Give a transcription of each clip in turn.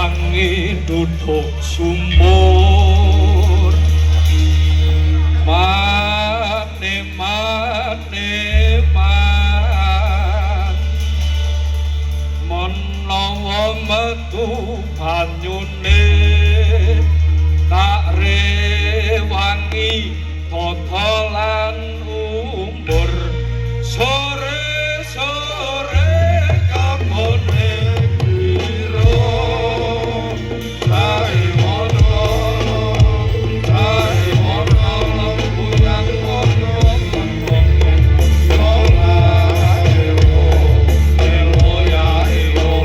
wangi duduk sumur mane menawa metu banyune tak rewangi totolan umur sore-sore kamone piro tai mono punyang mono ora elo ya elo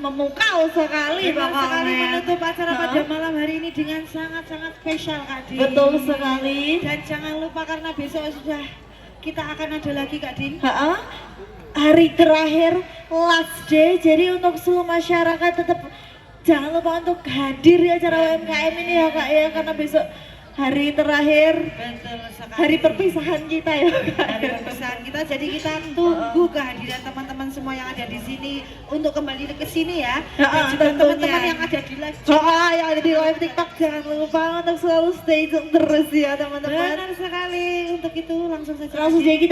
memukau sekali Memang sekali pokoknya. menutup acara pada Heeh. malam hari ini dengan sangat-sangat spesial Kak Din. Betul sekali. Dan jangan lupa karena besok sudah kita akan ada lagi Kak Din. Ha-ha. Hari terakhir last day, jadi untuk seluruh masyarakat tetap jangan lupa untuk hadir di acara UMKM ini ya Kak ya, karena besok hari terakhir, Betul sekali. hari perpisahan kita ya Kak. Hari perpisahan kita, jadi kita tunggu kehadiran teman-teman semua yang ada di sini untuk kembali ke sini ya. Dan juga tentunya. teman-teman yang ada di live. Yang ada di live TikTok jangan lupa untuk selalu stay tune terus ya teman-teman. Benar sekali. Untuk itu langsung saja. Langsung saja kita